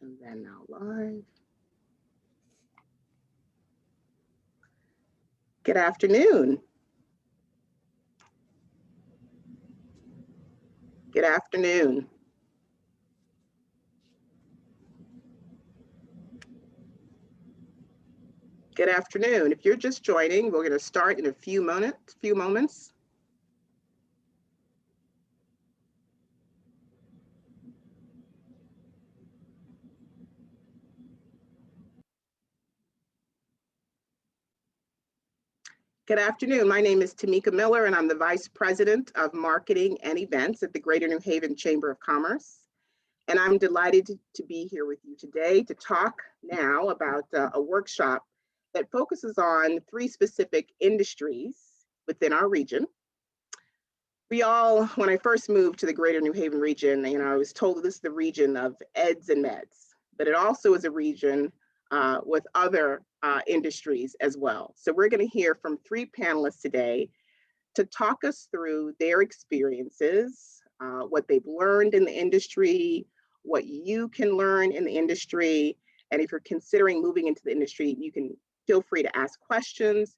And then now live. Good afternoon. Good afternoon. Good afternoon. If you're just joining, we're going to start in a few moments. Good afternoon. My name is Tamika Miller, and I'm the Vice President of Marketing and Events at the Greater New Haven Chamber of Commerce. And I'm delighted to be here with you today to talk now about a workshop that focuses on 3 specific industries within our region. When I first moved to the Greater New Haven region, I was told that this is the region of eds and meds, but it also is a region with other industries as well. So we're going to hear from 3 panelists today to talk us through their experiences, what they've learned in the industry, what you can learn in the industry. And if you're considering moving into the industry, you can feel free to ask questions.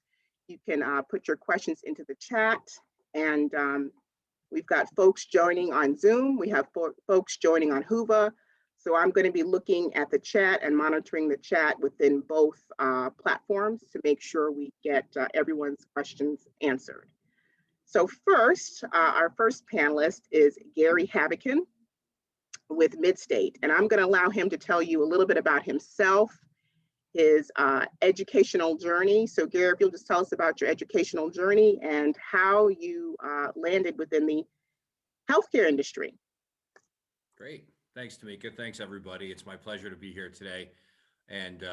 You can put your questions into the chat. And we've got folks joining on Zoom. We have folks joining on Whova. So I'm going to be looking at the chat and monitoring the chat within both platforms to make sure we get everyone's questions answered. So first, our first panelist is Gary Havikin with Midstate, and I'm going to allow him to tell you a little bit about himself, his educational journey. So Gary, if you'll just tell us about your educational journey and how you landed within the healthcare industry. Great. Thanks, Tamika. Thanks, everybody. It's my pleasure to be here today. And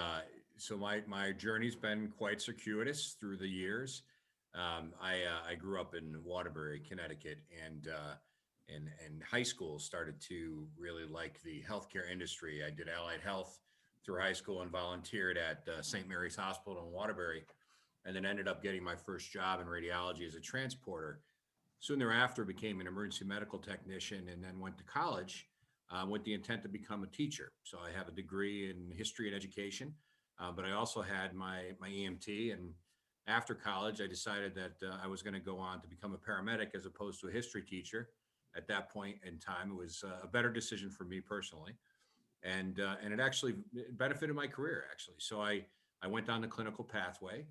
so my journey's been quite circuitous through the years. I grew up in Waterbury, Connecticut, and in high school started to really like the healthcare industry. I did allied health through high school and volunteered at St. Mary's Hospital in Waterbury, and then ended up getting my first job in radiology as a transporter. Soon thereafter, became an emergency medical technician, and then went to college with the intent to become a teacher. So I have a degree in history and education, but I also had my EMT. And after college, I decided that I was going to go on to become a paramedic as opposed to a history teacher. At that point in time, it was a better decision for me personally. And it actually benefited my career, actually. So I went down the clinical pathway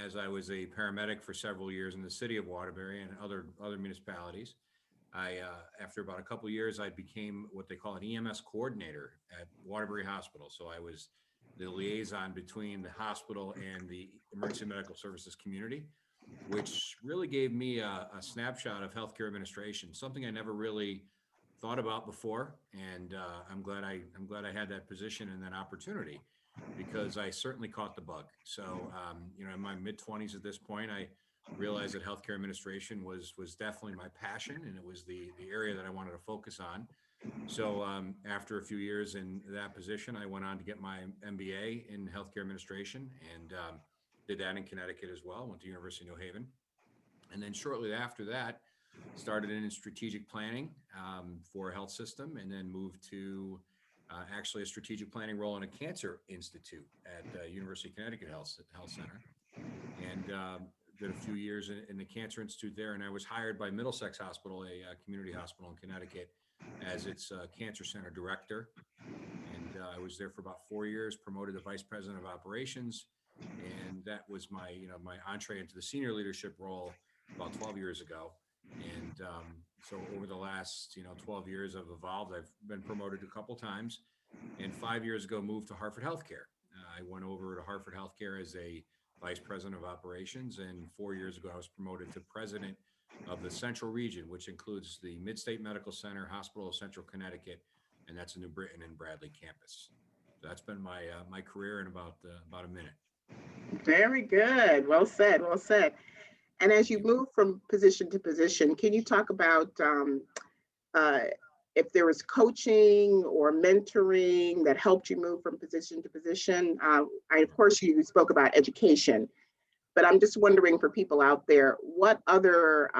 as I was a paramedic for several years in the city of Waterbury and other municipalities. After about a couple of years, I became what they call an EMS coordinator at Waterbury Hospital. So I was the liaison between the hospital and the emergency medical services community, which really gave me a snapshot of healthcare administration, something I never really thought about before. And I'm glad I had that position and that opportunity, because I certainly caught the bug. So, in my mid-20s at this point, I realized that healthcare administration was definitely my passion, and it was the area that I wanted to focus on. So after a few years in that position, I went on to get my MBA in healthcare administration, and did that in Connecticut as well. Went to University of New Haven. And then shortly after that, started in strategic planning for a health system, and then moved to actually a strategic planning role in a cancer institute at University of Connecticut Health Center. And did a few years in the Cancer Institute there, and I was hired by Middlesex Hospital, a community hospital in Connecticut, as its cancer center director. And I was there for about 4 years, promoted to vice president of operations, and that was my entree into the senior leadership role about 12 years ago. And so over the last 12 years, I've evolved. I've been promoted a couple times, and 5 years ago moved to Hartford Healthcare. I went over to Hartford Healthcare as a vice president of operations, and 4 years ago I was promoted to president of the Central Region, which includes the Mid-State Medical Center, Hospital of Central Connecticut, and that's a New Britain and Bradley campus. So that's been my career in about a minute. Very good. Well said. Well said. And as you move from position to position, can you talk about if there was coaching or mentoring that helped you move from position to position? Of course, you spoke about education, But I'm just wondering for people out there, what other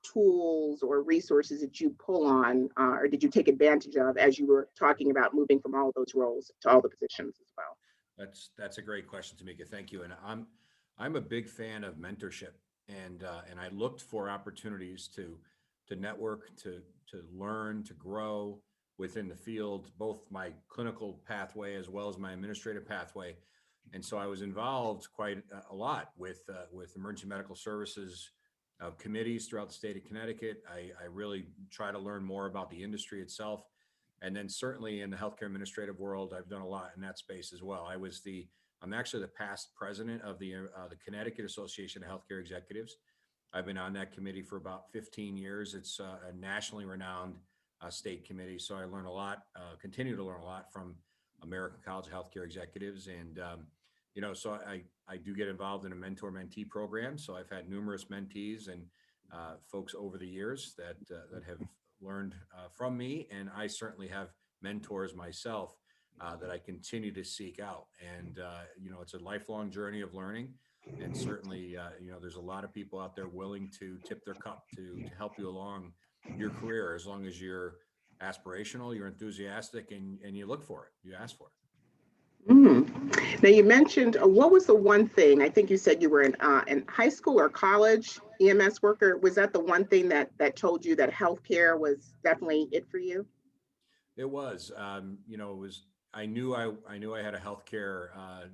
tools or resources did you pull on or did you take advantage of as you were talking about moving from all of those roles to all the positions as well? That's a great question, Tamika. Thank you. And I'm a big fan of mentorship, and I looked for opportunities to network, to learn, to grow within the field, both my clinical pathway as well as my administrative pathway. And so I was involved quite a lot with emergency medical services committees throughout the state of Connecticut. I really try to learn more about the industry itself. And then certainly in the healthcare administrative world, I've done a lot in that space as well. I'm actually the past president of the Connecticut Association of Healthcare Executives. I've been on that committee for about 15 years. It's a nationally renowned state committee. So I learn a lot, continue to learn a lot from American College of Healthcare Executives. And, so I do get involved in a mentor-mentee program. So I've had numerous mentees and folks over the years that have learned from me. And I certainly have mentors myself that I continue to seek out. And, it's a lifelong journey of learning. And certainly, there's a lot of people out there willing to tip their cup to help you along your career, as long as you're aspirational, you're enthusiastic, and you look for it, you ask for it. Now you mentioned what was the one thing? I think you said you were in high school or college EMS worker. Was that the one thing that told you that healthcare was definitely it for you? It was, it was. I knew I had a healthcare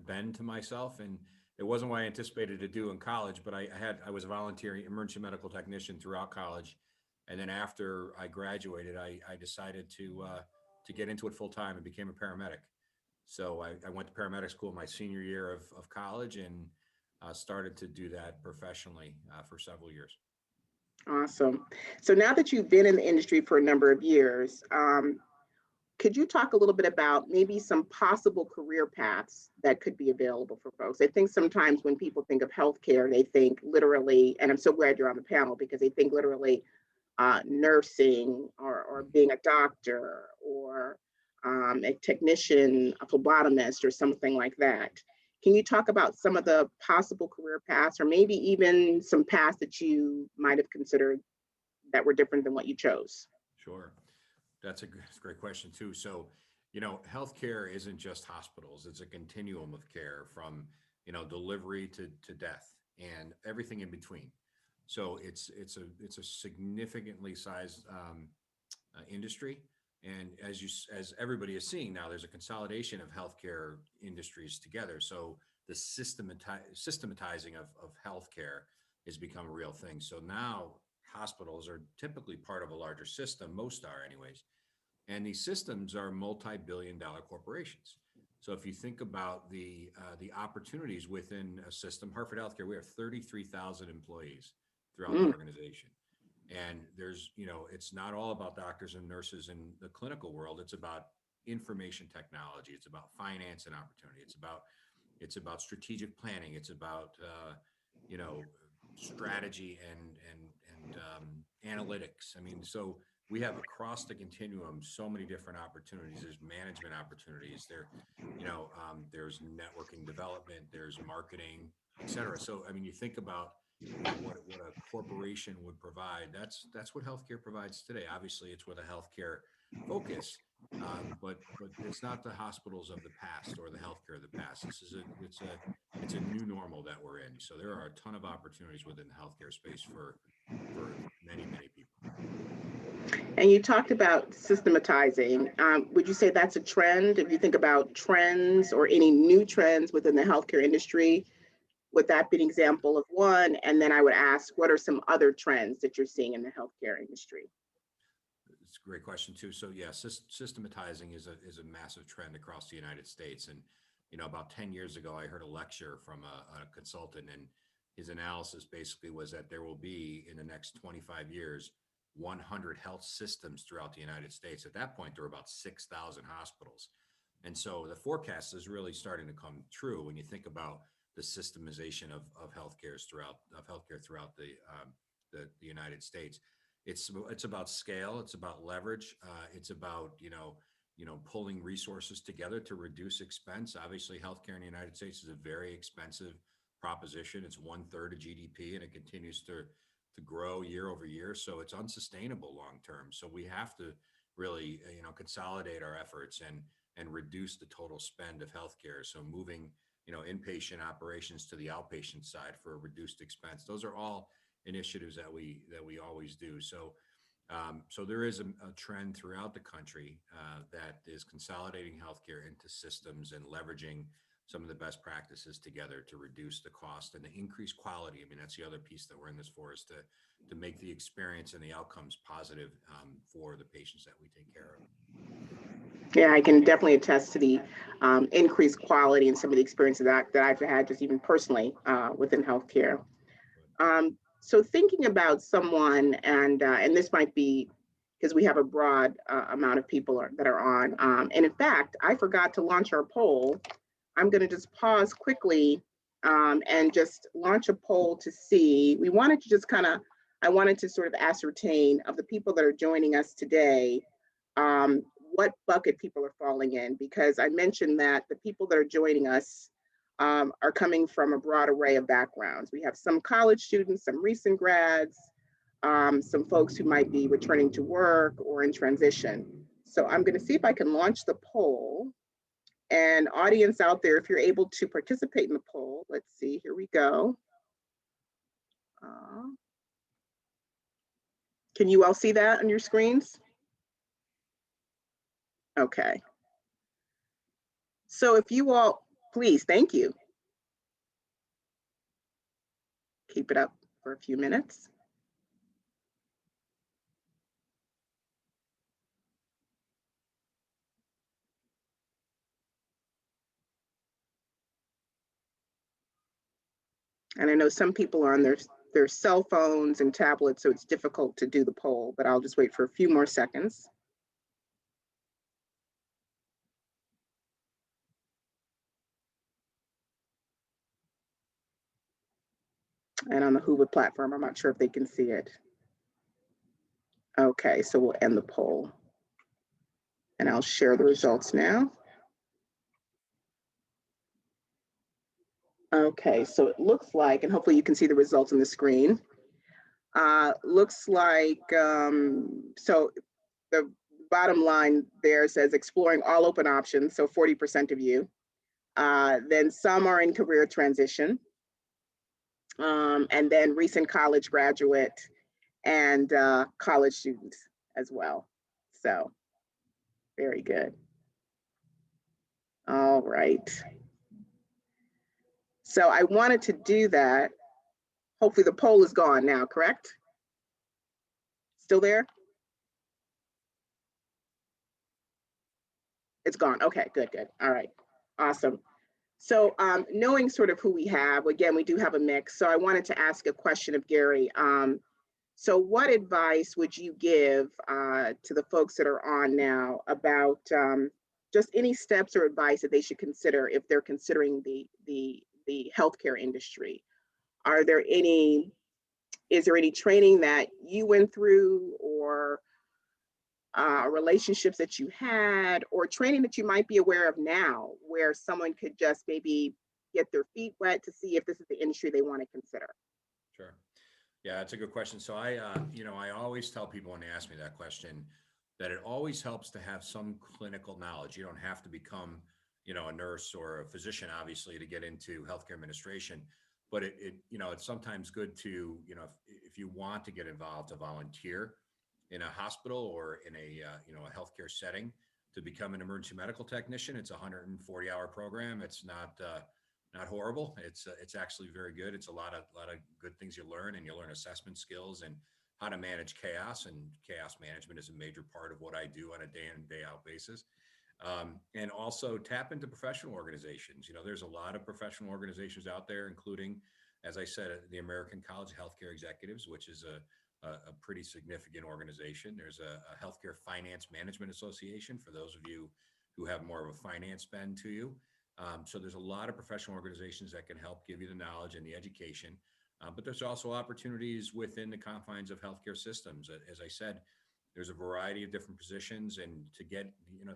bend to myself, and it wasn't what I anticipated to do in college. But I was a volunteer emergency medical technician throughout college, and then after I graduated, I decided to get into it full time and became a paramedic. So I went to paramedic school my senior year of college and started to do that professionally for several years. Awesome. So now that you've been in the industry for a number of years, could you talk a little bit about maybe some possible career paths that could be available for folks? I think sometimes when people think of healthcare, they think literally, and I'm so glad you're on the panel because they think literally nursing or being a doctor or a technician, a phlebotomist, or something like that. Can you talk about some of the possible career paths or maybe even some paths that you might have considered that were different than what you chose? Sure. That's a great question too. So, healthcare isn't just hospitals. It's a continuum of care from, delivery to death and everything in between. So it's a significantly sized industry. And as everybody is seeing now, there's a consolidation of healthcare industries together. So the systematizing of healthcare has become a real thing. So now hospitals are typically part of a larger system. Most are, anyways. And these systems are multi-billion-dollar corporations. So if you think about the opportunities within a system, Hartford Healthcare, we have 33,000 employees throughout the organization. And it's not all about doctors and nurses in the clinical world. It's about information technology. It's about finance and opportunity. It's about strategic planning. It's about strategy and analytics. I mean, so we have across the continuum so many different opportunities. There's management opportunities. There's networking development. There's marketing, et cetera. So I mean, you think about what a corporation would provide. That's what healthcare provides today. Obviously, it's with a healthcare focus, but it's not the hospitals of the past or the healthcare of the past. It's a new normal that we're in. So there are a ton of opportunities within the healthcare space for many people. And you talked about systematizing. Would you say that's a trend? If you think about trends or any new trends within the healthcare industry, would that be an example of one? And then I would ask, what are some other trends that you're seeing in the healthcare industry? It's a great question too. So yeah, systematizing is a massive trend across the United States. And about 10 years ago, I heard a lecture from a consultant, and his analysis basically was that there will be in the next 25 years 100 health systems throughout the United States. At that point, there were about 6,000 hospitals. And so the forecast is really starting to come true when you think about the systemization of healthcare throughout the United States. It's about scale. It's about leverage. It's about pulling resources together to reduce expense. Obviously, healthcare in the United States is a very expensive proposition. It's 1/3 of GDP, and it continues to grow year over year. So it's unsustainable long term. So we have to really, consolidate our efforts and reduce the total spend of healthcare. So moving, inpatient operations to the outpatient side for a reduced expense. Those are all initiatives that we always do. So there is a trend throughout the country that is consolidating healthcare into systems and leveraging some of the best practices together to reduce the cost and the increase quality. I mean, that's the other piece that we're in this for, is to make the experience and the outcomes positive for the patients that we take care of. Yeah, I can definitely attest to the increased quality and some of the experiences that I've had just even personally within healthcare. So thinking about someone, and this might be because we have a broad amount of people that are on. And in fact, I forgot to launch our poll. I'm going to just pause quickly and just launch a poll to see. I wanted to sort of ascertain of the people that are joining us today, what bucket people are falling in, because I mentioned that the people that are joining us are coming from a broad array of backgrounds. We have some college students, some recent grads, some folks who might be returning to work or in transition. So I'm going to see if I can launch the poll. And audience out there, if you're able to participate in the poll, let's see, here we go. Can you all see that on your screens? Okay. So if you all, please, thank you. Keep it up for a few minutes. And I know some people are on their cell phones and tablets, so it's difficult to do the poll, but I'll just wait for a few more seconds. And on the Hoover platform, I'm not sure if they can see it. Okay, so we'll end the poll. And I'll share the results now. Okay, so it looks like, and hopefully you can see the results on the screen. Looks like, so the bottom line there says exploring all open options, so 40% of you. Then some are in career transition. And then recent college graduate and college students as well. So very good. All right. So I wanted to do that. Hopefully the poll is gone now, correct? Still there? It's gone. Okay, good. All right, awesome. So knowing sort of who we have, again, we do have a mix. So I wanted to ask a question of Gary. So what advice would you give to the folks that are on now about just any steps or advice that they should consider if they're considering the healthcare industry? Is there any training that you went through, or relationships that you had, or training that you might be aware of now where someone could just maybe get their feet wet to see if this is the industry they want to consider? Sure. Yeah, that's a good question. So I always tell people when they ask me that question that it always helps to have some clinical knowledge. You don't have to become, a nurse or a physician, obviously, to get into healthcare administration. But it's sometimes good to, if you want to get involved, to volunteer in a hospital or in a healthcare setting to become an emergency medical technician. It's a 140-hour program. It's not horrible. It's actually very good. It's a lot of good things you learn, and you learn assessment skills and how to manage chaos. And chaos management is a major part of what I do on a day in, day out basis. And also tap into professional organizations. There's a lot of professional organizations out there, including, as I said, the American College of Healthcare Executives, which is a pretty significant organization. There's a Healthcare Finance Management Association for those of you who have more of a finance bend to you. So there's a lot of professional organizations that can help give you the knowledge and the education. But there's also opportunities within the confines of healthcare systems. As I said, there's a variety of different positions, and to get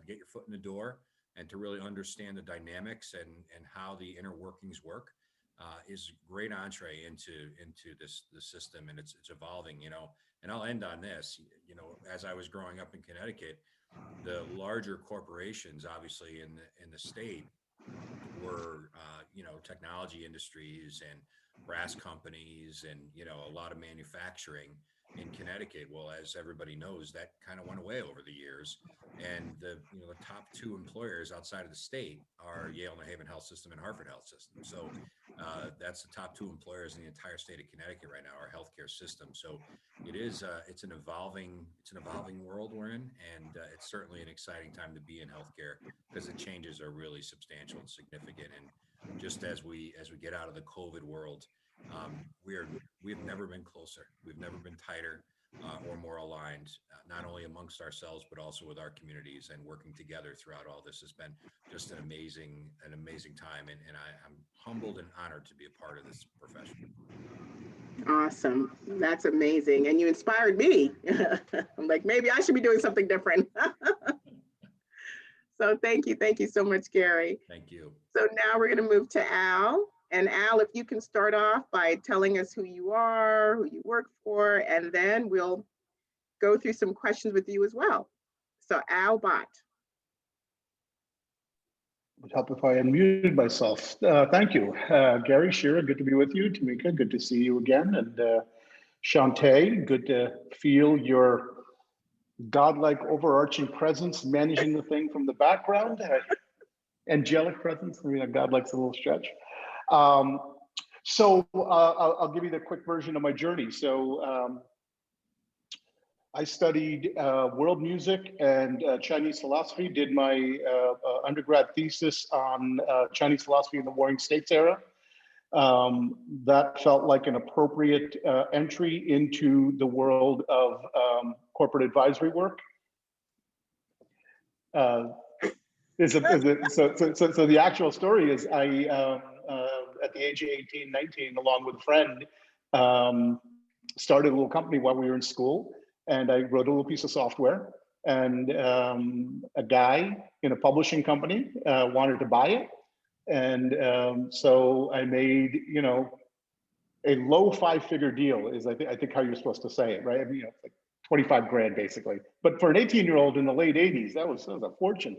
your foot in the door and to really understand the dynamics and how the inner workings work. is great entree into this system, and it's evolving. And I'll end on this. As I was growing up in Connecticut, the larger corporations, obviously in the state, were technology industries and brass companies, and a lot of manufacturing in Connecticut. Well, as everybody knows, that kind of went away over the years, and the top two employers outside of the state are Yale New Haven Health System and Hartford Health System. So that's the top two employers in the entire state of Connecticut right now, our healthcare system. So it's an evolving world we're in, and it's certainly an exciting time to be in healthcare, because the changes are really substantial and significant. And just as we get out of the COVID world, we've never been closer. We've never been tighter or more aligned, not only amongst ourselves, but also with our communities, and working together throughout all this has been just an amazing time. And I'm humbled and honored to be a part of this profession. Awesome. That's amazing. And you inspired me. I'm like, maybe I should be doing something different. So thank you so much, Gary. Thank you. So now we're going to move to Al. And Al, if you can start off by telling us who you are, who you work for, and then we'll go through some questions with you as well. So Al Bott. It would help if I unmuted myself. Thank you. Gary, Shira, good to be with you. Tamika, good to see you again. And Shantae, good to feel your godlike overarching presence managing the thing from the background. Angelic presence. I mean, a godlike's a little stretch. So I'll give you the quick version of my journey. So I studied world music and Chinese philosophy, did my undergrad thesis on Chinese philosophy in the Warring States era. That felt like an appropriate entry into the world of corporate advisory work. So the actual story is I, at the age of 18, 19, along with a friend, started a little company while we were in school. And I wrote a little piece of software, and a guy in a publishing company wanted to buy it. And so I made, a low 5-figure deal is I think how you're supposed to say it, right? I mean, it's like 25 grand basically. But for an 18-year-old in the late 80s, that was a fortune.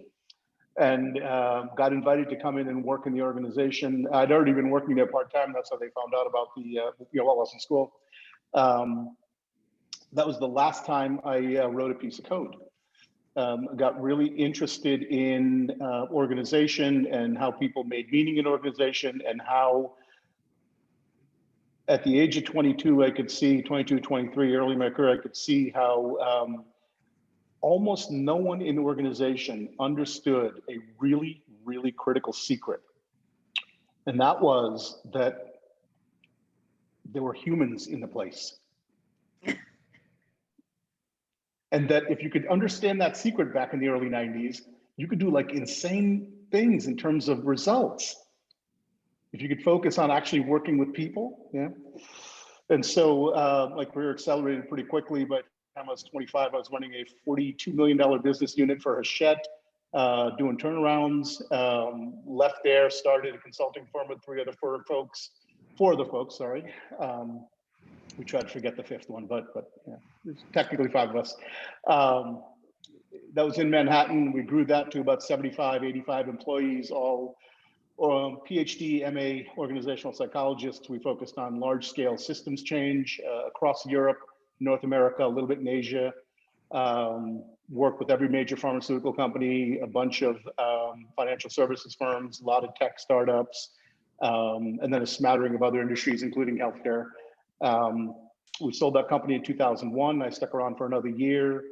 And got invited to come in and work in the organization. I'd already been working there part-time. That's how they found out about the, while I was in school. That was the last time I wrote a piece of code. Got really interested in organization and how people made meaning in organization, and how at the age of 22, I could see, 22, 23, early in my career, I could see how almost no one in the organization understood a really, really critical secret. And that was that there were humans in the place. And that if you could understand that secret back in the early 90s, you could do like insane things in terms of results. If you could focus on actually working with people, yeah. And so my career accelerated pretty quickly. By the time I was 25, I was running a $42 million business unit for Hachette, doing turnarounds. Left there, started a consulting firm with four other folks, sorry. We tried to forget the fifth one, but yeah, there's technically 5 of us. That was in Manhattan. We grew that to about 75, 85 employees, all PhD, MA, organizational psychologists. We focused on large scale systems change across Europe, North America, a little bit in Asia. Worked with every major pharmaceutical company, a bunch of financial services firms, a lot of tech startups, and then a smattering of other industries, including healthcare. We sold that company in 2001. I stuck around for another year.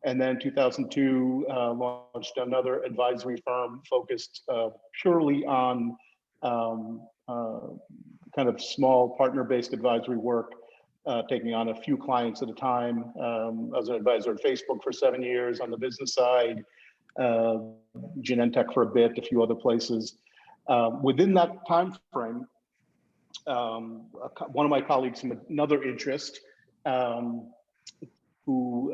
And then 2002, launched another advisory firm focused purely on kind of small partner-based advisory work, taking on a few clients at a time. I was an advisor at Facebook for 7 years on the business side, Genentech for a bit, a few other places. Within that time frame, one of my colleagues from another interest, who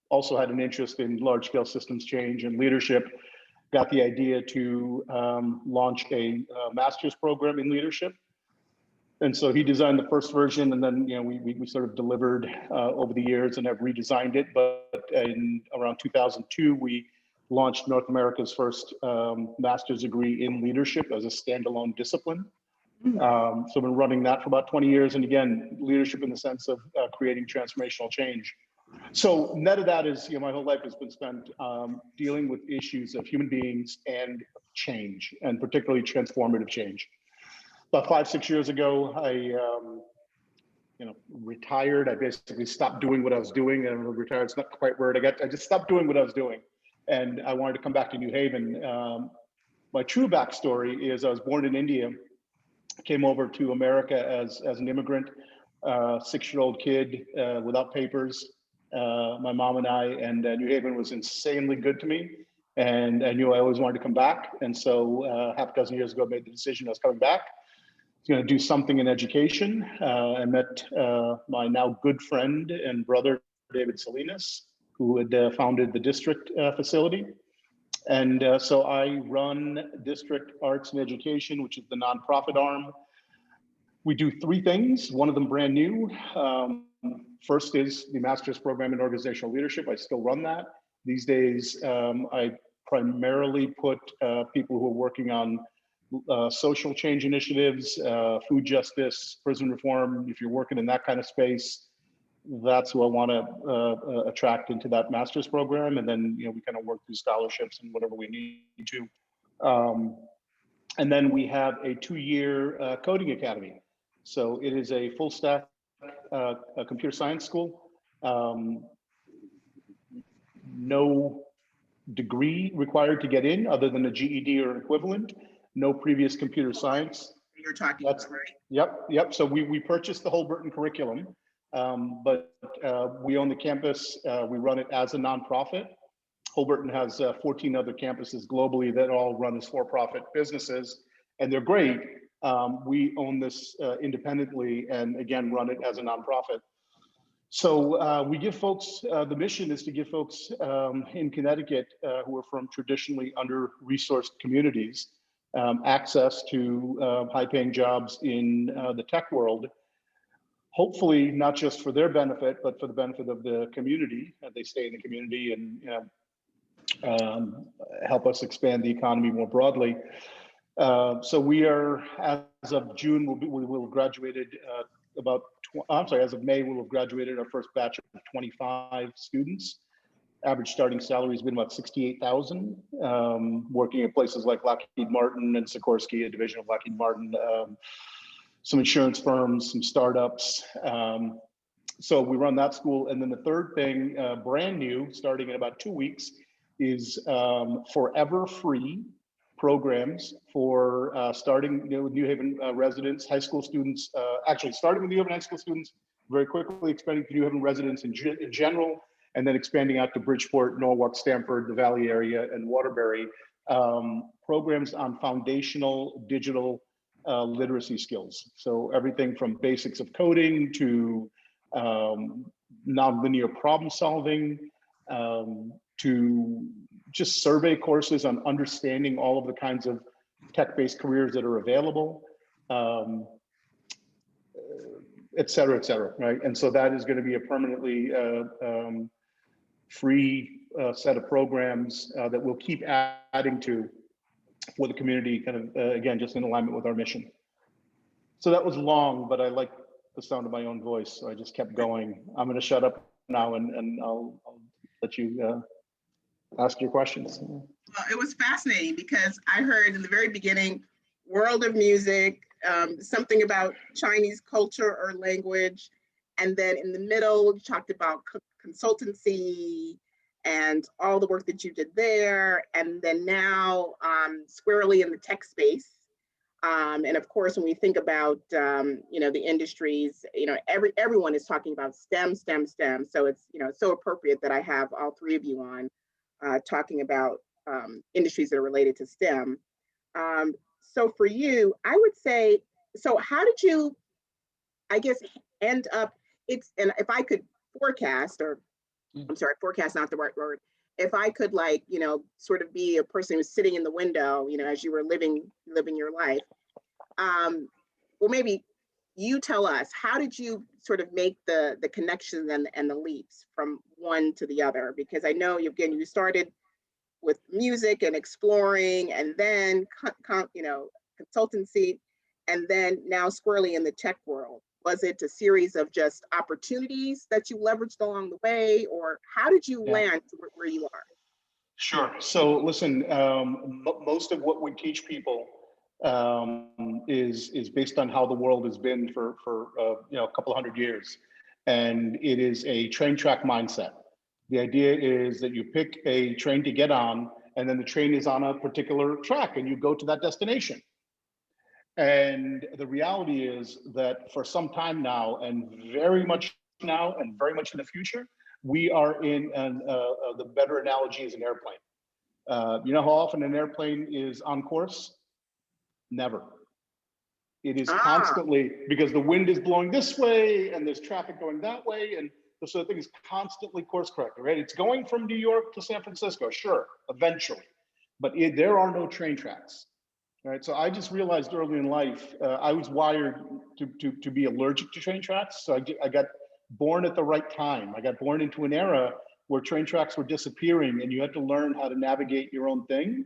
also had an interest in large-scale systems change and leadership, got the idea to launch a master's program in leadership. And so he designed the first version, and then we sort of delivered over the years and have redesigned it. But in around 2002, we launched North America's first master's degree in leadership as a standalone discipline. So I've been running that for about 20 years. And again, leadership in the sense of creating transformational change. So net of that is, my whole life has been spent dealing with issues of human beings and change, and particularly transformative change. About 5-6 years ago, I retired. I basically stopped doing what I was doing, and retired is not quite word. I just stopped doing what I was doing, and I wanted to come back to New Haven. My true backstory is I was born in India, came over to America as an immigrant, 6-year-old kid without papers. My mom and I, and New Haven was insanely good to me, and I knew I always wanted to come back. And so half a dozen years ago, I made the decision I was coming back. I was going to do something in education. I met my now good friend and brother, David Salinas, who had founded the district facility. And so I run District Arts and Education, which is the nonprofit arm. We do 3 things, one of them brand new. First is the master's program in organizational leadership. I still run that. These days, I primarily put people who are working on social change initiatives, food justice, prison reform. If you're working in that kind of space, that's who I want to attract into that master's program. And then, we kind of work through scholarships and whatever we need to. And then we have a 2-year coding academy. So it is a full stack a computer science school. No degree required to get in other than a GED or equivalent. No previous computer science. You're talking about, right? Yep. So we purchased the Holberton curriculum, but we own the campus. We run it as a nonprofit. Holberton has 14 other campuses globally that all run as for-profit businesses, and they're great. We own this independently, and again, run it as a nonprofit. So we give folks, the mission is to give folks in Connecticut who are from traditionally under-resourced communities access to high-paying jobs in the tech world. Hopefully not just for their benefit, but for the benefit of the community. They stay in the community and help us expand the economy more broadly. So we are, as of June, we will have graduated as of May, we'll have graduated our first batch of 25 students. Average starting salary has been about $68,000, working at places like Lockheed Martin and Sikorsky, a division of Lockheed Martin, some insurance firms, some startups. So we run that school. And then the third thing, brand new, starting in about 2 weeks, is forever free programs for starting with New Haven residents, high school students, actually starting with New Haven high school students, very quickly expanding to New Haven residents in general, and then expanding out to Bridgeport, Norwalk, Stamford, the Valley area, and Waterbury, programs on foundational digital literacy skills. So everything from basics of coding to nonlinear problem solving, to just survey courses on understanding all of the kinds of tech-based careers that are available, et cetera, right? And so that is going to be a permanently free set of programs that we'll keep adding to for the community, kind of, again, just in alignment with our mission. So that was long, but I like the sound of my own voice, so I just kept going. I'm going to shut up now and I'll let you ask your questions. Well, it was fascinating because I heard in the very beginning, world of music, something about Chinese culture or language. And then in the middle, you talked about consultancy and all the work that you did there. And then now squarely in the tech space. And of course, when we think about, the industries, everyone is talking about STEM. So it's, so appropriate that I have all 3 of you on talking about industries that are related to STEM. So for you, I would say, so how did you, I guess, end up, and if I could forecast, or I'm sorry, forecast, not the right word. If I could sort of be a person who's sitting in the window, as you were living your life, well, maybe you tell us, how did you sort of make the connections and the leaps from one to the other? Because I know you started with music and exploring, and then consultancy, and then now squarely in the tech world. Was it a series of just opportunities that you leveraged along the way, or how did you Yeah. land to where you are? Sure. So listen, most of what we teach people is based on how the world has been for a couple of 100 years, and it is a train track mindset. The idea is that you pick a train to get on, and then the train is on a particular track, and you go to that destination. And the reality is that for some time now, and very much now, and very much in the future, we are in the better analogy is an airplane. You know how often an airplane is on course? Never. It is constantly, because the wind is blowing this way and there's traffic going that way. And so the thing is constantly course corrected, right? It's going from New York to San Francisco, sure, eventually. But there are no train tracks, right? So I just realized early in life, I was wired to be allergic to train tracks. So I got born at the right time. I got born into an era where train tracks were disappearing and you had to learn how to navigate your own thing.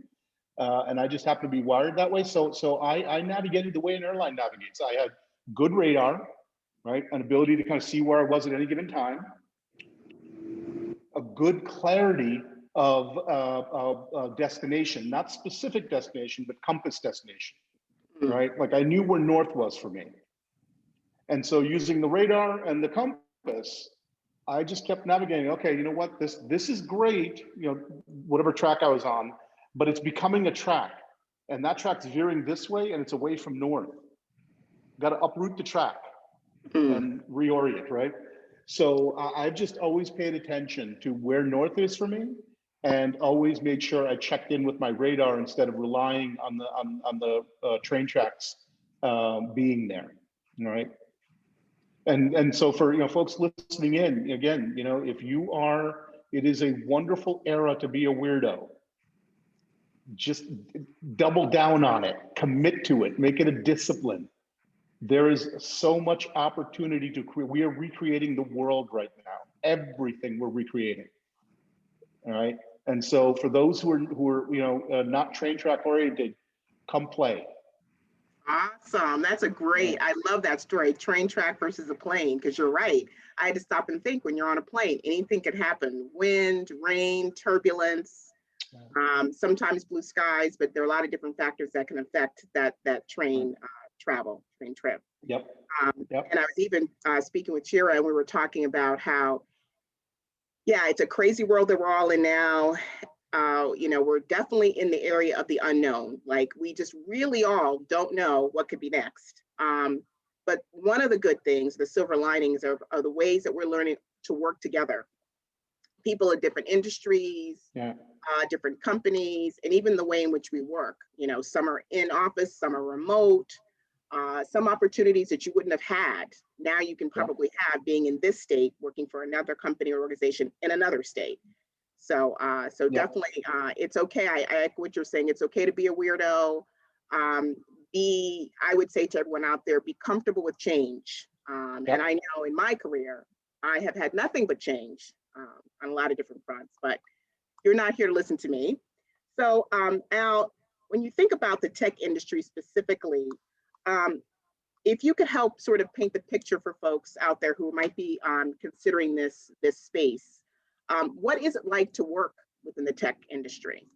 And I just happened to be wired that way. So I navigated the way an airline navigates. I had good radar, right? An ability to kind of see where I was at any given time. A good clarity of destination, not specific destination, but compass destination, right? Like I knew where north was for me. And so using the radar and the compass, I just kept navigating. Okay, you know what? This is great, whatever track I was on, but it's becoming a track, and that track's veering this way, and it's away from north. Got to uproot the track and reorient, right? So I've just always paid attention to where north is for me, and always made sure I checked in with my radar instead of relying on the train tracks being there, all right? And so for folks listening in, again, if you are, it is a wonderful era to be a weirdo. Just double down on it, commit to it, make it a discipline. There is so much opportunity to create. We are recreating the world right now. Everything we're recreating. All right. And so for those who are not train track oriented, come play. Awesome. That's a great, I love that story, train track versus a plane, because you're right. I had to stop and think, when you're on a plane, anything could happen. Wind, rain, turbulence, sometimes blue skies, but there are a lot of different factors that can affect that train train trip. Yep. And I was even speaking with Shira, and we were talking about how, yeah, it's a crazy world that we're all in now. We're definitely in the area of the unknown. Like, we just really all don't know what could be next. But one of the good things, the silver linings, are the ways that we're learning to work together. People in different industries, different companies, and even the way in which we work. Some are in office, some are remote. Some opportunities that you wouldn't have had, now you can probably have, being in this state, working for another company or organization in another state. So definitely, it's okay. I echo what you're saying. It's okay to be a weirdo. I would say to everyone out there, be comfortable with change. And I know in my career, I have had nothing but change on a lot of different fronts, but you're not here to listen to me. So Al, when you think about the tech industry specifically, if you could help sort of paint the picture for folks out there who might be considering this space, what is it like to work within the tech industry?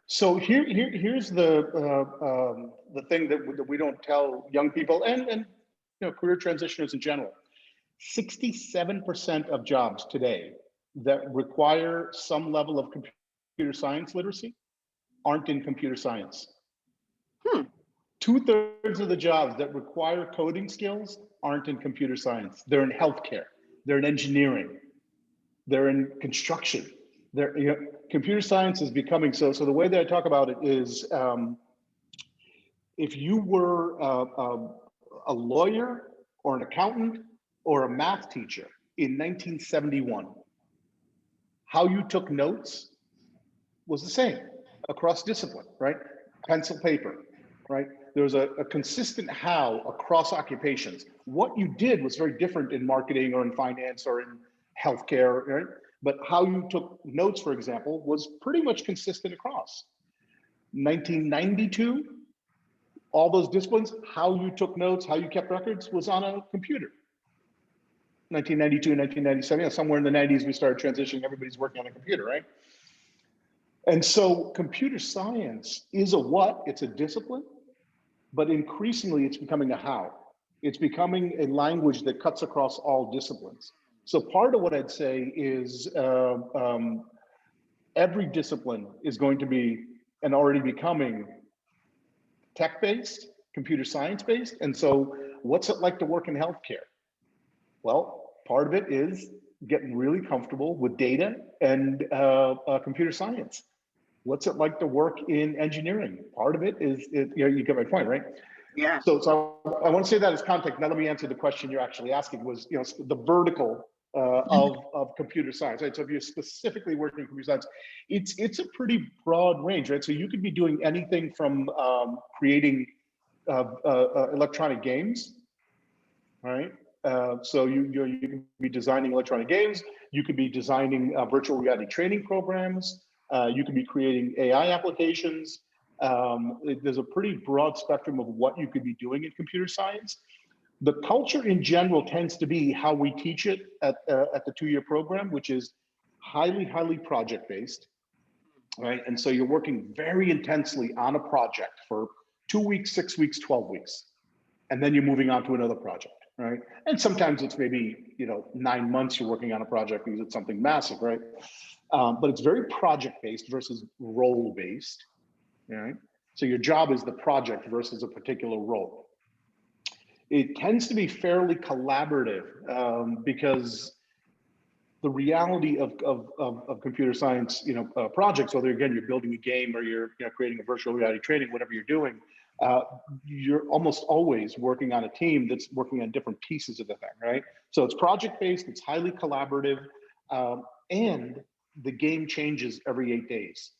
So here's the thing that we don't tell young people and career transitioners in general. 67% of jobs today that require some level of computer science literacy aren't in computer science. 2/3 of the jobs that require coding skills aren't in computer science. They're in healthcare, they're in engineering, they're in construction. Computer science is becoming so the way that I talk about it is, if you were a lawyer or an accountant or a math teacher in 1971, how you took notes was the same across discipline, right? Pencil, paper. right? There was a consistent how across occupations. What you did was very different in marketing or in finance or in healthcare, right? But how you took notes, for example, was pretty much consistent across. 1992, all those disciplines, how you took notes, how you kept records was on a computer. 1992, 1997, somewhere in the 90s, we started transitioning, everybody's working on a computer, right? And so computer science is a what, it's a discipline, but increasingly it's becoming a how. It's becoming a language that cuts across all disciplines. So part of what I'd say is every discipline is going to be and already becoming tech-based, computer science-based. And so what's it like to work in healthcare? Well, part of it is getting really comfortable with data and computer science. What's it like to work in engineering? Part of it is, you get my point, right? Yeah. So I want to say that as context. Now let me answer the question you're actually asking was, the vertical of computer science, right? So if you're specifically working in computer science, it's a pretty broad range, right? So you could be doing anything from creating electronic games, right? So you can be designing electronic games. You could be designing virtual reality training programs. You could be creating AI applications. There's a pretty broad spectrum of what you could be doing in computer science. The culture in general tends to be how we teach it at the 2-year program, which is highly project-based, right? And so you're working very intensely on a project for 2 weeks, 6 weeks, 12 weeks, and then you're moving on to another project, right? And sometimes it's maybe 9 months you're working on a project because it's something massive, right? But it's very project-based versus role-based, right? So your job is the project versus a particular role. It tends to be fairly collaborative because the reality of computer science, projects, whether again you're building a game or you're creating a virtual reality training, whatever you're doing, you're almost always working on a team that's working on different pieces of the thing, right? So it's project-based, it's highly collaborative, and the game changes every 8 days.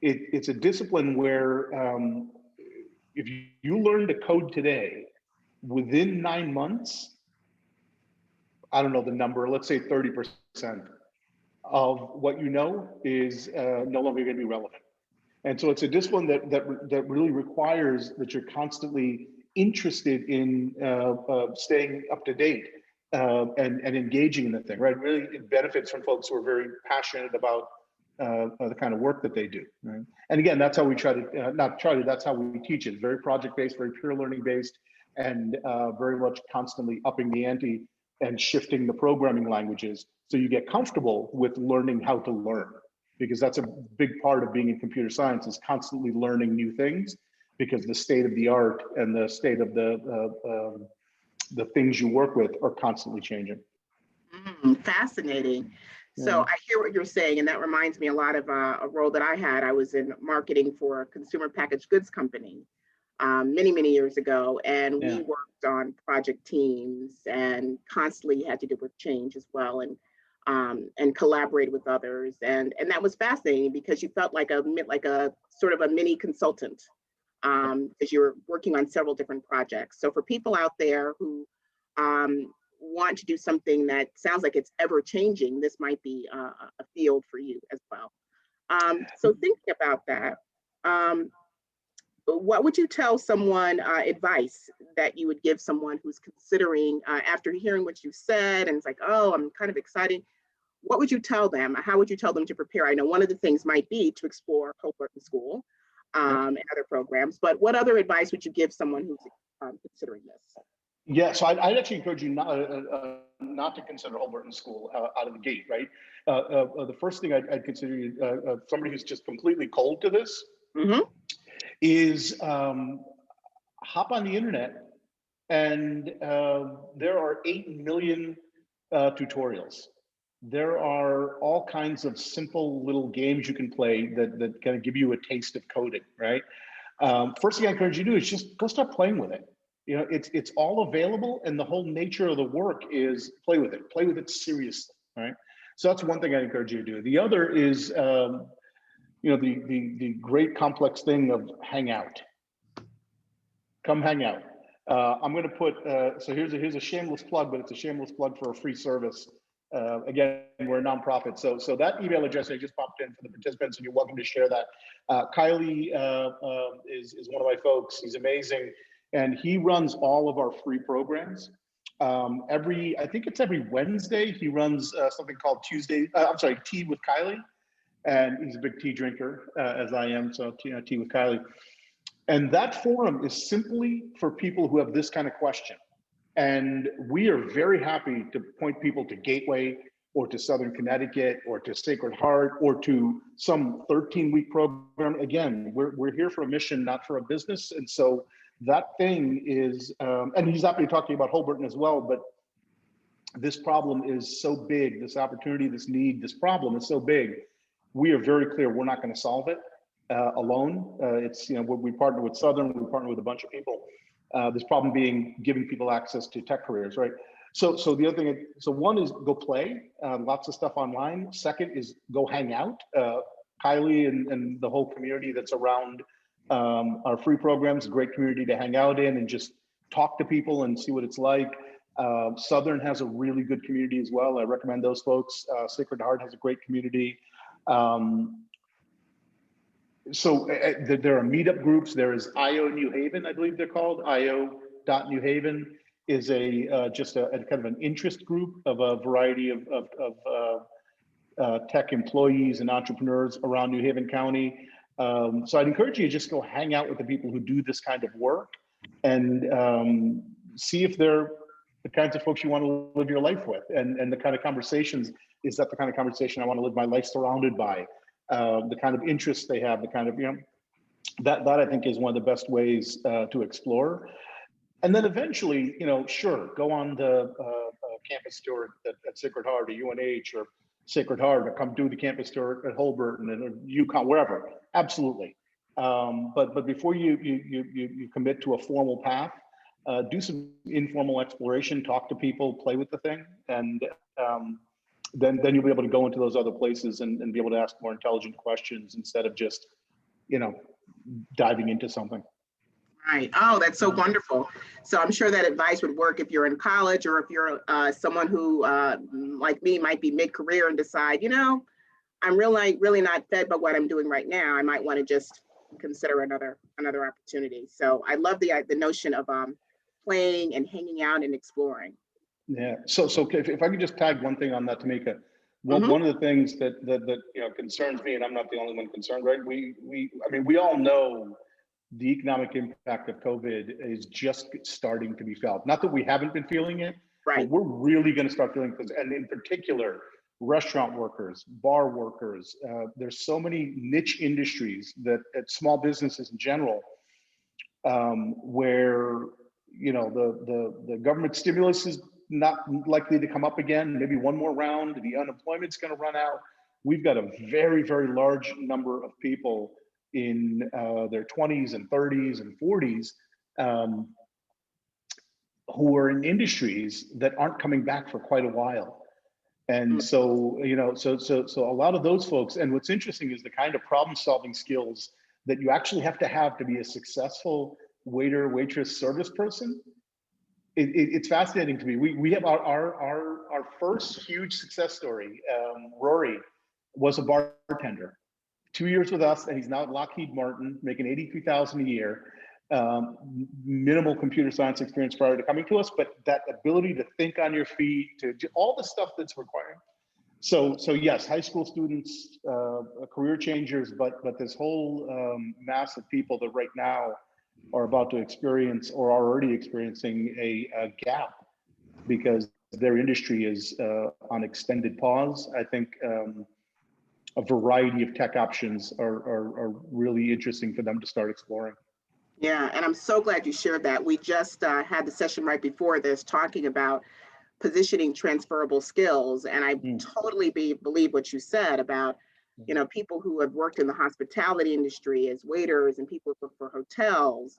It's a discipline where if you learn to code today, within 9 months, I don't know the number, let's say 30% of what you know is no longer going to be relevant. And so it's a discipline that really requires that you're constantly interested in staying up to date and engaging in the thing, right? Really, it benefits from folks who are very passionate about the kind of work that they do, right? And again, that's how we that's how we teach it. Very project-based, very pure learning-based, and very much constantly upping the ante and shifting the programming languages so you get comfortable with learning how to learn, because that's a big part of being in computer science, is constantly learning new things, because the state of the art and the state of the things you work with are constantly changing. Fascinating. So I hear what you're saying, and that reminds me a lot of a role that I had. I was in marketing for a consumer packaged goods company many years ago, and we worked on project teams and constantly had to deal with change as well, and collaborate with others, and that was fascinating because you felt like a sort of a mini consultant because you were working on several different projects. So for people out there who want to do something that sounds like it's ever changing, this might be a field for you as well. So thinking about that, what would you tell someone, advice that you would give someone who's considering, after hearing what you said, and it's like, oh, I'm kind of excited. What would you tell them? How would you tell them to prepare? I know one of the things might be to explore Colburn School and other programs, but what other advice would you give someone who's considering this? Yeah, so I'd actually encourage you not to consider Holberton School out of the gate, right? The first thing I'd consider somebody who's just completely cold to this is hop on the internet, and there are 8 million tutorials. There are all kinds of simple little games you can play that kind of give you a taste of coding, right? First thing I encourage you to do is just go start playing with it. It's all available, and the whole nature of the work is play with it seriously, right? So that's one thing I encourage you to do. The other is, the great complex thing of hang out, come hang out. I'm going to put, so here's a shameless plug, but it's a shameless plug for a free service. Again, we're a nonprofit. So that email address I just popped in for the participants, and you're welcome to share that. Kylie is one of my folks. He's amazing. And he runs all of our free programs. I think it's every Wednesday, he runs something called Tea with Kylie. And he's a big tea drinker, as I am, so tea with Kylie. And that forum is simply for people who have this kind of question. And we are very happy to point people to Gateway or to Southern Connecticut or to Sacred Heart or to some 13-week program. Again, we're here for a mission, not for a business. And so that thing is, and he's happy to talk to you about Holberton as well, but this problem is so big, this opportunity, this need, this problem is so big. We are very clear we're not going to solve it alone. It's, we partner with Southern, we partner with a bunch of people. This problem being giving people access to tech careers, right? So the other thing, so one is go play, lots of stuff online. Second is go hang out. Kylie and the whole community that's around our free programs, a great community to hang out in and just talk to people and see what it's like. Southern has a really good community as well. I recommend those folks. Sacred Heart has a great community. So there are meetup groups. There is IO New Haven, I believe they're called. IO.New Haven is just a kind of an interest group of a variety of tech employees and entrepreneurs around New Haven County. So I'd encourage you to just go hang out with the people who do this kind of work and see if they're the kinds of folks you want to live your life with, and the kind of conversations, is that the kind of conversation I want to live my life surrounded by? The kind of interests they have, the kind of, that I think is one of the best ways to explore. And then eventually, sure, go on the campus tour at Sacred Heart or UNH or Sacred Heart, or come do the campus tour at Holberton and UConn, wherever. Absolutely. But before you commit to a formal path, do some informal exploration, talk to people, play with the thing, and then you'll be able to go into those other places and be able to ask more intelligent questions instead of just, diving into something. Right. Oh, that's so wonderful. So I'm sure that advice would work if you're in college, or if you're someone who, like me, might be mid-career and decide, I'm really not fed by what I'm doing right now. I might want to just consider another opportunity. So I love the notion of playing and hanging out and exploring. Yeah. So if I could just tag one thing on that, Tamika. One of the things that concerns me, and I'm not the only one concerned, right? We all know the economic impact of COVID is just starting to be felt. Not that we haven't been feeling it, right? But we're really going to start feeling it, and in particular, restaurant workers, bar workers. There's so many niche industries that at small businesses in general, where the government stimulus is not likely to come up again, maybe one more round, the unemployment's going to run out. We've got a very, very large number of people in their 20s and 30s and 40s who are in industries that aren't coming back for quite a while. And so, so a lot of those folks, and what's interesting is the kind of problem solving skills that you actually have to be a successful waiter, waitress, service person. It's fascinating to me. We have our first huge success story. Rory was a bartender, 2 years with us, and he's now at Lockheed Martin, making $83,000 a year. Minimal computer science experience prior to coming to us, but that ability to think on your feet, to do all the stuff that's required. So yes, high school students, career changers, but this whole mass of people that right now are about to experience or are already experiencing a gap because their industry is on extended pause. I think a variety of tech options are really interesting for them to start exploring. Yeah, and I'm so glad you shared that. We just had the session right before this talking about positioning transferable skills, and I totally believe what you said about people who have worked in the hospitality industry as waiters and people who work for hotels.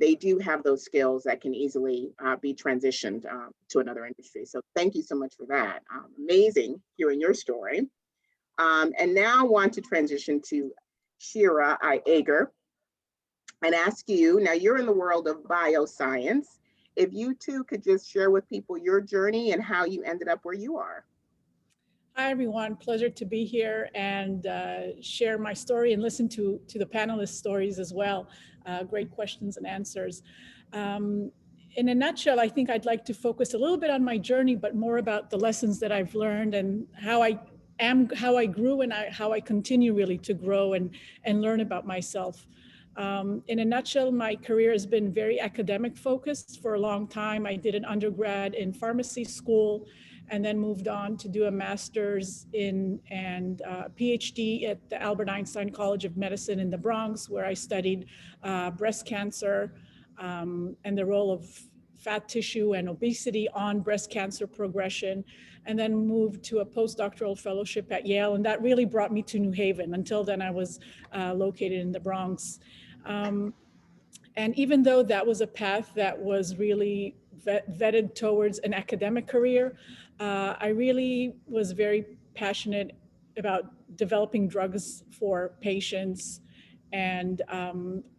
They do have those skills that can easily be transitioned to another industry. So thank you so much for that. Amazing hearing your story. And now I want to transition to Shira Iyer. and ask you, now you're in the world of bioscience, if you two could just share with people your journey and how you ended up where you are. Hi, everyone. Pleasure to be here and share my story and listen to the panelists' stories as well. Great questions and answers. In a nutshell, I think I'd like to focus a little bit on my journey, but more about the lessons that I've learned and how I grew and how I continue really to grow and learn about myself. In a nutshell, my career has been very academic focused for a long time. I did an undergrad in pharmacy school and then moved on to do a master's in and PhD at the Albert Einstein College of Medicine in the Bronx, where I studied breast cancer and the role of fat tissue and obesity on breast cancer progression, and then moved to a postdoctoral fellowship at Yale. And that really brought me to New Haven. Until then, I was located in the Bronx. And even though that was a path that was really vetted towards an academic career, I really was very passionate about developing drugs for patients. And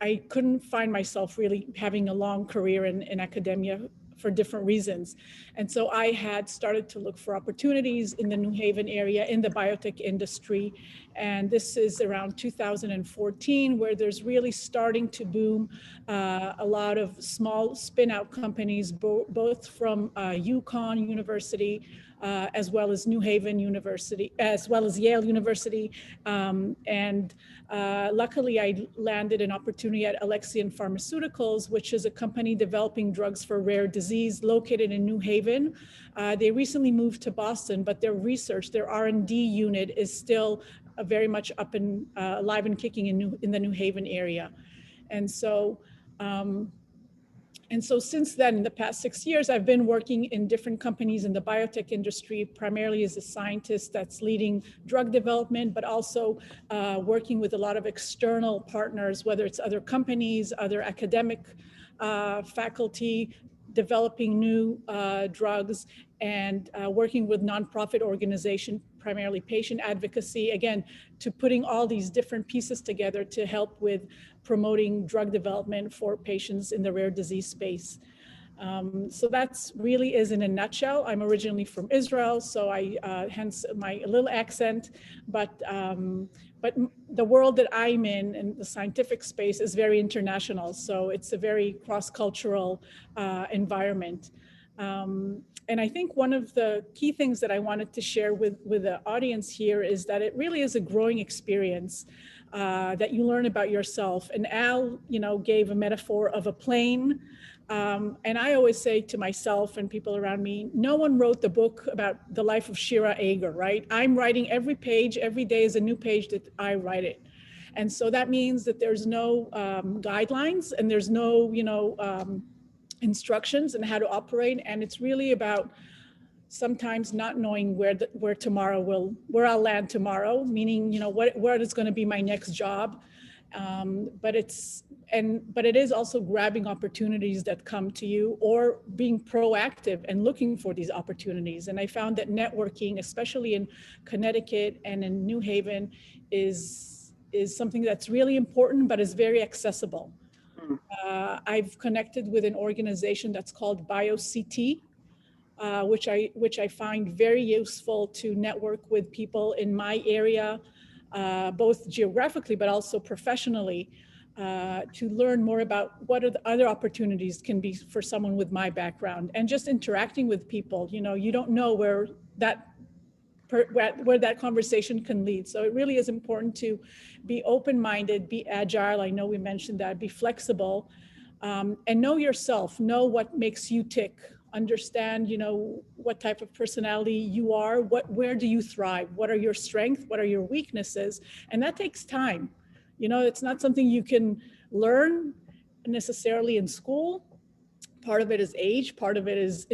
I couldn't find myself really having a long career in academia for different reasons. And so I had started to look for opportunities in the New Haven area in the biotech industry. And this is around 2014, where there's really starting to boom a lot of small spin-out companies, both from UConn University, as well as New Haven University, as well as Yale University. Luckily, I landed an opportunity at Alexion Pharmaceuticals, which is a company developing drugs for rare disease located in New Haven. They recently moved to Boston, but their research, their R&D unit is still very much up and alive and kicking in the New Haven area. And so since then, in the past 6 years, I've been working in different companies in the biotech industry, primarily as a scientist that's leading drug development, but also working with a lot of external partners, whether it's other companies, other academic faculty, developing new drugs, and working with nonprofit organizations, primarily patient advocacy, again, to putting all these different pieces together to help with promoting drug development for patients in the rare disease space. So that's really is in a nutshell. I'm originally from Israel, so hence my little accent, but the world that I'm in the scientific space is very international. So it's a very cross-cultural environment. And I think one of the key things that I wanted to share with the audience here is that it really is a growing experience that you learn about yourself. And Al, gave a metaphor of a plane. And I always say to myself and people around me, no one wrote the book about the life of Shira Ager, right? I'm writing every page, every day is a new page that I write it. And so that means that there's no guidelines and there's no, instructions on how to operate. And it's really about sometimes not knowing where I'll land tomorrow, meaning, where is going to be my next job. But it is also grabbing opportunities that come to you or being proactive and looking for these opportunities. And I found that networking, especially in Connecticut and in New Haven, is something that's really important, but is very accessible. I've connected with an organization that's called BioCT, which I find very useful to network with people in my area, both geographically, but also professionally, to learn more about what are the other opportunities can be for someone with my background, and just interacting with people. You don't know where that conversation can lead. So it really is important to be open-minded, be agile. I know we mentioned that, be flexible, and know yourself, know what makes you tick, understand, what type of personality you are, where do you thrive, what are your strengths, what are your weaknesses, and that takes time. It's not something you can learn necessarily in school. Part of it is age, part of it is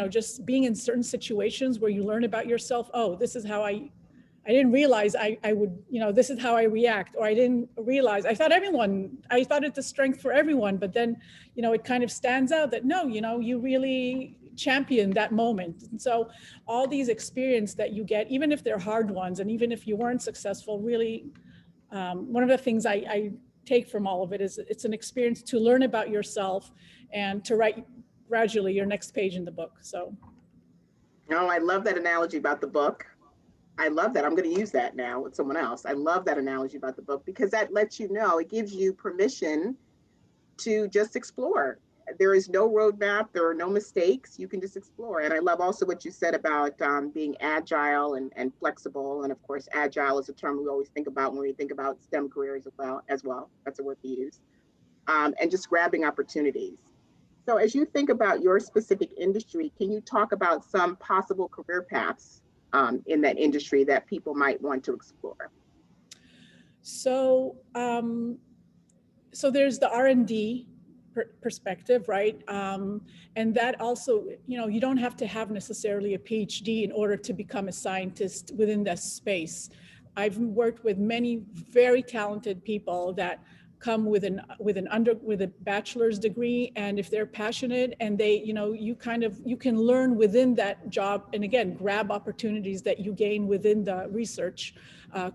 just being in certain situations where you learn about yourself. Oh, this is how I didn't realize I would, this is how I react, or I didn't realize, I thought it's a strength for everyone, but then, it kind of stands out that no, you really champion that moment. And so all these experiences that you get, even if they're hard ones, and even if you weren't successful, really, one of the things I take from all of it is it's an experience to learn about yourself and to write gradually your next page in the book. So. Oh, I love that analogy about the book. I love that. I'm going to use that now with someone else. I love that analogy about the book because that lets you know, it gives you permission to just explore. There is no roadmap. There are no mistakes. You can just explore. And I love also what you said about being agile and flexible. And of course, agile is a term we always think about when we think about STEM careers as well. That's a word we use. And just grabbing opportunities. So as you think about your specific industry, can you talk about some possible career paths in that industry that people might want to explore? So, so there's the R&D perspective, right? And that also, you know, you don't have to have necessarily a PhD in order to become a scientist within that space. I've worked with many very talented people that come with a bachelor's degree, and if they're passionate and they, you know, you can learn within that job, and again, grab opportunities that you gain within the research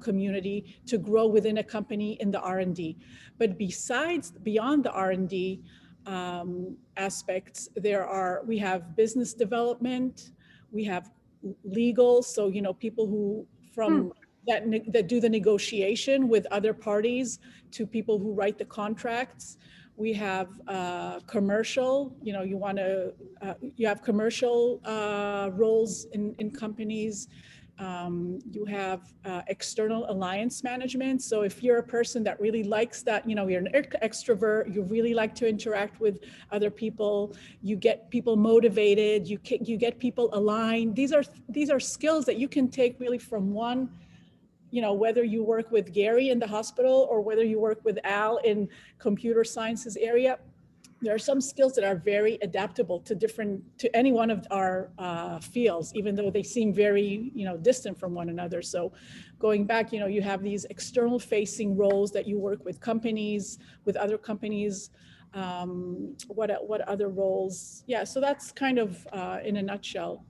community to grow within a company in the R&D. But beyond the R&D aspects, we have business development, we have legal, so, you know, people who that do the negotiation with other parties to people who write the contracts. We have commercial, you know, you have commercial roles in companies. You have external alliance management. So if you're a person that really likes that, you know, you're an extrovert, you really like to interact with other people, you get people motivated, you get people aligned. These are skills that you can take really from one, you know, whether you work with Gary in the hospital or whether you work with Al in computer sciences area. There are some skills that are very adaptable to any one of our fields, even though they seem very, you know, distant from one another. So going back, you know, you have these external facing roles that you work with companies, with other companies. What other roles? Yeah, so that's kind of in a nutshell.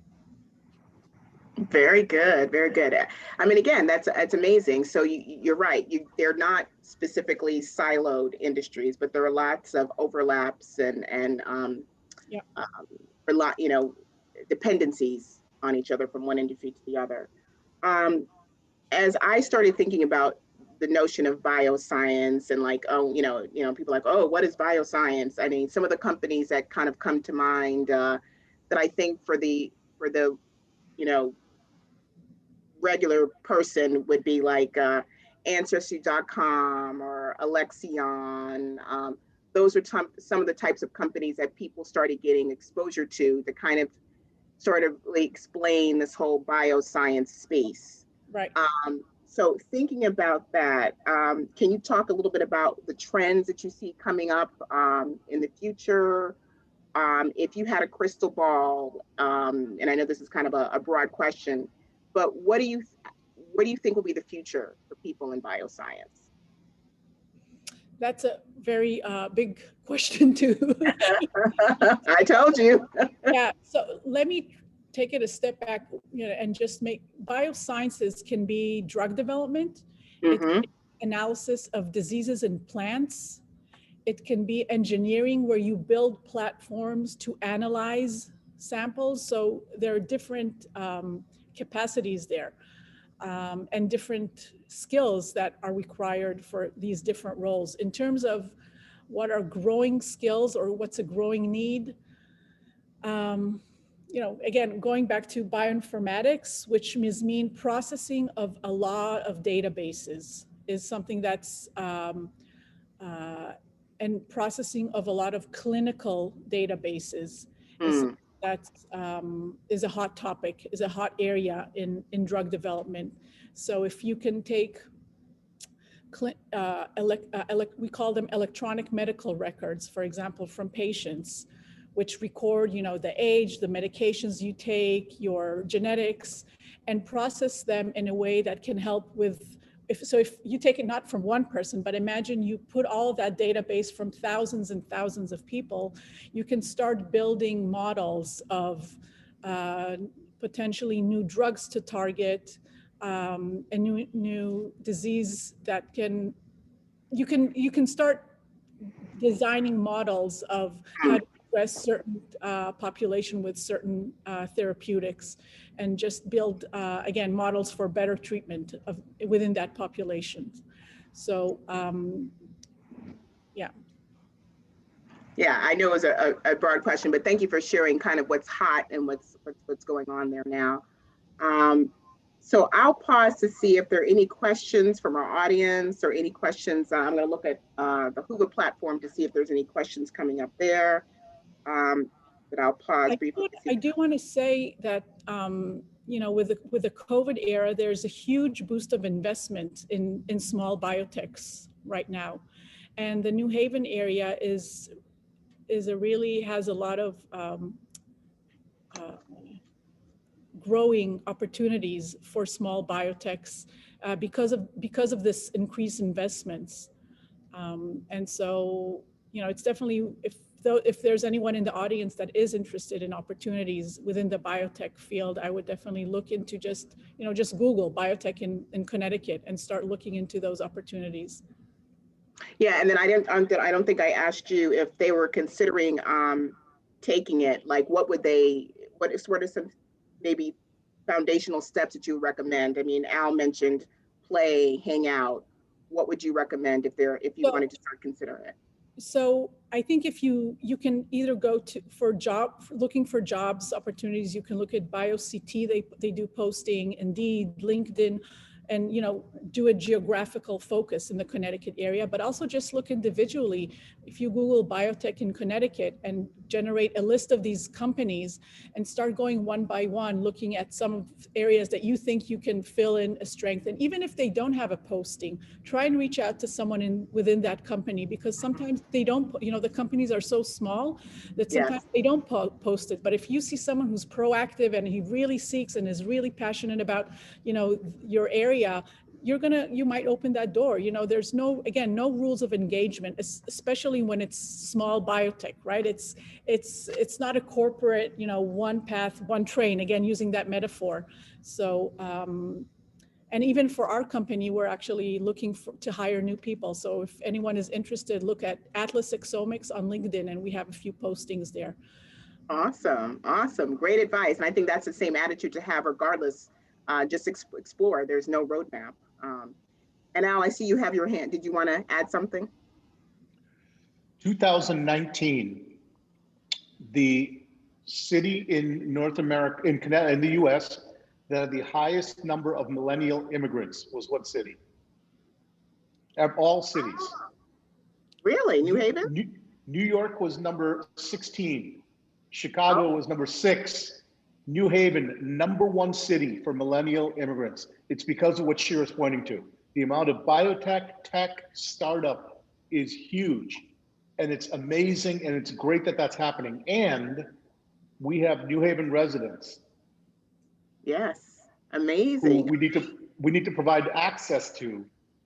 Very good, very good. I mean, again, that's amazing. So you're right. They're not specifically siloed industries, but there are lots of overlaps and Yeah. a lot, you know, dependencies on each other from one industry to the other. As I started thinking about the notion of bioscience and like, oh, people are like, oh, what is bioscience? I mean, some of the companies that kind of come to mind that I think for the you know, regular person would be like Ancestry.com or Alexion. Those are some of the types of companies that people started getting exposure to kind of sort of explain this whole bioscience space. Right. So thinking about that, can you talk a little bit about the trends that you see coming up in the future? If you had a crystal ball, and I know this is kind of a broad question, but what do you think will be the future for people in bioscience? That's a very big question too. I told you. Yeah, so let me take it a step back, you know, and just make biosciences can be drug development, it can be analysis of diseases in plants, it can be engineering where you build platforms to analyze samples. So there are different capacities there and different skills that are required for these different roles. In terms of what are growing skills or what's a growing need, you know, again, going back to bioinformatics, which mean processing of a lot of databases is something that's, and processing of a lot of clinical databases is is a hot topic, is a hot area in drug development. So if you can take, we call them electronic medical records, for example, from patients, which record, you know, the age, the medications you take, your genetics, and process them in a way that can help with, if you take it not from one person, but imagine you put all of that database from thousands and thousands of people, you can start building models of potentially new drugs to target, a new disease that can you can start designing models of how to address certain population with certain therapeutics, and just build again models for better treatment of within that population. So yeah. Yeah, I know it was a broad question, but thank you for sharing kind of what's hot and what's going on there now. So I'll pause to see if there are any questions from our audience or any questions. I'm going to look at the Hoover platform to see if there's any questions coming up there. But I'll pause briefly. I do want to say that you know, with the COVID era, there's a huge boost of investment in small biotechs right now, and the New Haven area really has a lot of growing opportunities for small biotechs because of this increased investments. And so, you know, it's definitely, if there's anyone in the audience that is interested in opportunities within the biotech field, I would definitely look into just Google biotech in Connecticut and start looking into those opportunities. Yeah, and then I don't think I asked you if they were considering taking it. Like, what are some maybe foundational steps that you recommend? I mean, Al mentioned play, hang out. What would you recommend if you wanted to start considering it? So I think if you can either go looking for jobs opportunities, you can look at BioCT, they do posting, Indeed, LinkedIn, and, you know, do a geographical focus in the Connecticut area, but also just look individually. If you Google biotech in Connecticut and generate a list of these companies and start going one by one, looking at some areas that you think you can fill in a strength. And even if they don't have a posting, try and reach out to someone within that company, because sometimes they don't, you know, the companies are so small that sometimes they don't post it. But if you see someone who's proactive and he really seeks and is really passionate about, you know, your area, you might open that door. You know, there's no rules of engagement, especially when it's small biotech, right? It's not a corporate, you know, one path, one train, again, using that metaphor. So, and even for our company, we're actually looking to hire new people. So if anyone is interested, look at Atlas Exomics on LinkedIn, and we have a few postings there. Awesome. Great advice. And I think that's the same attitude to have regardless. Just explore. There's no roadmap. And Al, I see you have your hand. Did you want to add something? 2019, the city in North America, in the US, that had the highest number of millennial immigrants was what city? Of all cities. Oh, really? New Haven? New York was number 16. Chicago was number 6. New Haven, #1 city for millennial immigrants. It's because of what Shira's pointing to. The amount of biotech, tech, startup is huge. And it's amazing, and it's great that that's happening. And we have New Haven residents. Yes, amazing. Who we need to provide access to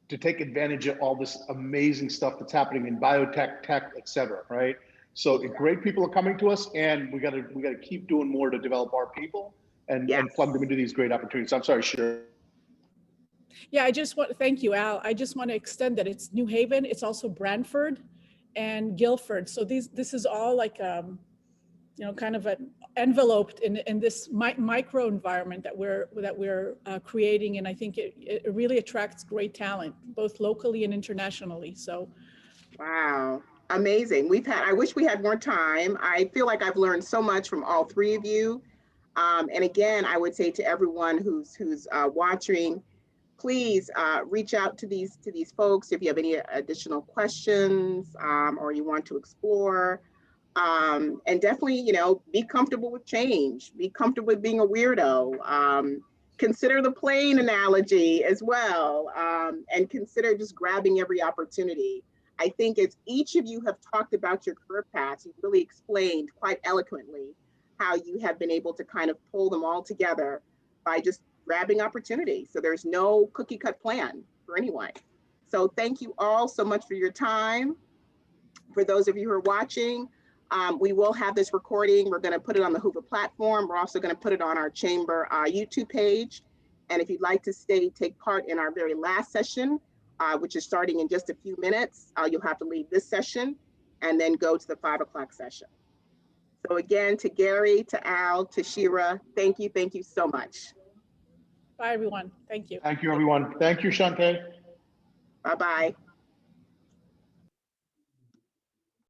take advantage of all this amazing stuff that's happening in biotech, tech, et cetera, right? So great people are coming to us, and we gotta keep doing more to develop our people and plug them into these great opportunities. I'm sorry, Shira. Yeah, thank you, Al. I just want to extend that it's New Haven, it's also Brantford and Guilford. So this is all like, you know, kind of enveloped in this micro environment that we're creating. And I think it really attracts great talent, both locally and internationally. So. Wow. Amazing. I wish we had more time. I feel like I've learned so much from all three of you. And again, I would say to everyone who's watching, please reach out to these folks if you have any additional questions or you want to explore. And definitely, you know, be comfortable with change. Be comfortable with being a weirdo. Consider the plane analogy as well, and consider just grabbing every opportunity. I think as each of you have talked about your career paths, you've really explained quite eloquently how you have been able to kind of pull them all together by just grabbing opportunity. So there's no cookie cut plan for anyone. So thank you all so much for your time. For those of you who are watching, we will have this recording. We're going to put it on the Hoover platform. We're also going to put it on our chamber YouTube page. And if you'd like to take part in our very last session, which is starting in just a few minutes. You'll have to leave this session and then go to the 5 o'clock session. So again, to Gary, to Al, to Shira, thank you so much. Bye, everyone. Thank you. Thank you, everyone. Thank you, Shantae. Bye-bye.